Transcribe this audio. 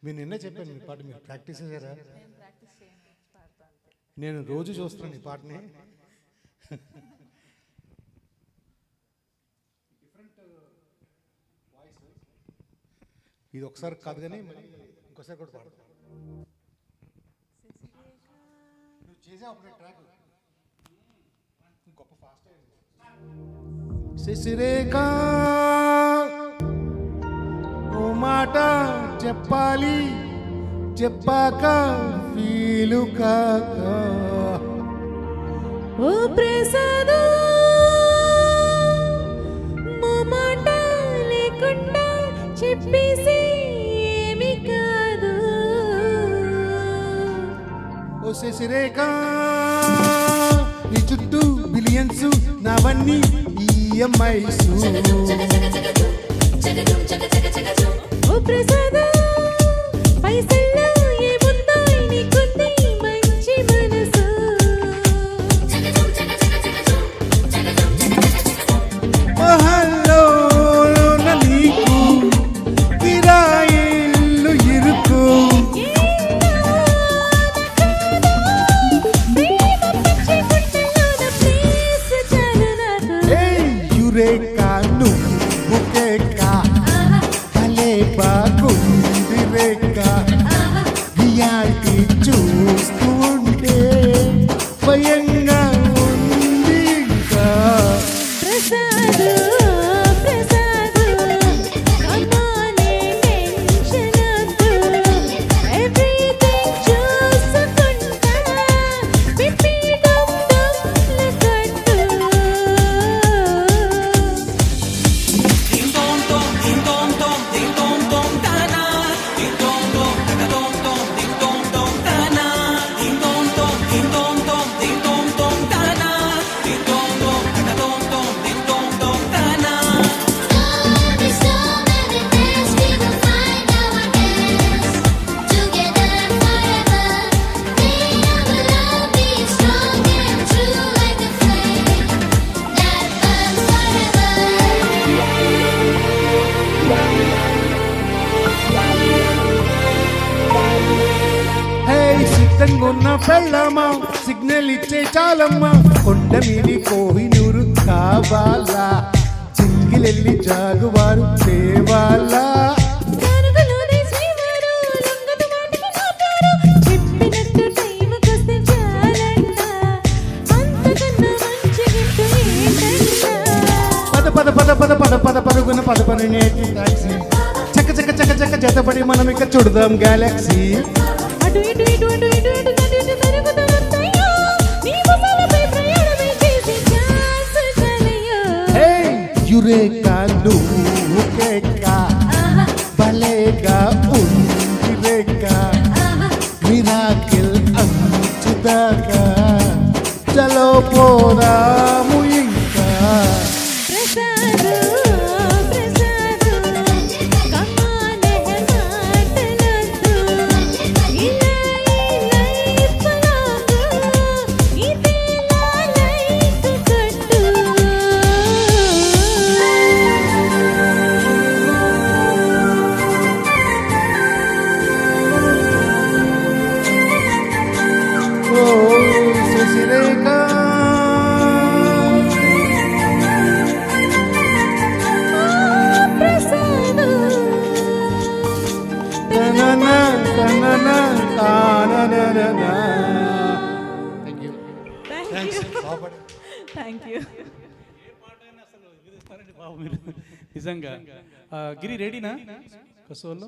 మీరు నిన్నే చెప్పాను మీ పాట మీరు ప్రాక్టీస్ చేశారా? నేను రోజు చూస్తున్నాను ఈ పాటని. ఇది ఒకసారి కాదు కానీ ఇంకోసారి కూడా పాడతాను. నువ్వు చేసావు అప్పుడే ట్రాక్ గొప్ప ఫాస్ట్ అయింది. శశిరేఖ ఓ మాట చెప్పాలి, చెప్పాక ఫీలు కాక. ఓ ప్రసాద మా మాట లేకుండా చెప్పేసి ఏమి కాదు. ఓ శశిరేఖ నీ చుట్టూ బిలియన్స్ నావన్నీ ఈఎంఐస్. ఓ ప్రసాద పైసల్లో ఏముందో నీకుంది మంచి మనసు. మహల్లో నీకు కిరాయిల్లు ఇరుకు. యురేకా నువ్వు కేక భలే బాగుంది రేఖ. రియాలిటీ చూస్తూ ఉంటే భయంగా ఉంది ఇంకా. ప్రసాద ప్రసాద కమానే టెన్షనొద్దు. ఎవ్రీథింగ్ చూసుకుంటా పిప్పి డమ్ డమ్ల కట్టు. సిద్ధంగున్న పెళ్ళమ్మా సిగ్నల్ ఇచ్చే చాలమ్మా. కొండ మీది కోహినూరు కావాలా, చింగిలెల్లి జాగువారు తేవాలా. కనుగలోనే శ్రీవారు లొంగదు మాటకి నాటారు. చెప్పినట్టు టైంకొస్తే చాలంట. అంతకన్నా మంచి గిఫ్ట్ ఏంటంట. పద పద పద పద పద పద పరుగున పద పని నేటి టాక్సీ. చక్క చక్క చక్క చక్క జతపడి మనం ఇక చూడదాం గ్యాలక్సీ. అటు ఇటు ఇటు అటు ఇటు ఇటు నటు ఇటు తిరుగుతూ వస్తాయో. నీ బుసలపై ప్రయాణమే చేసే ఛాన్స్ చాలయ్యో. హే యురేకా నువ్వు కేక భలేగా ఉంది రేఖ. మిరాకిల్ అంచుదాకా చలో పోదాము ఇంకా. ప్రసాద ప్రసాద కమానే మాటలొద్దు. ఇలా ఈ లైఫ్ లాంగ్ ఇదే నా లైఫ్ కట్టు. ఓ శశిరేఖ ప్రసాద తనన తనన తాననన. Thank you. Thank you. నిజంగా గిరి రెడీనా కసోల్లో?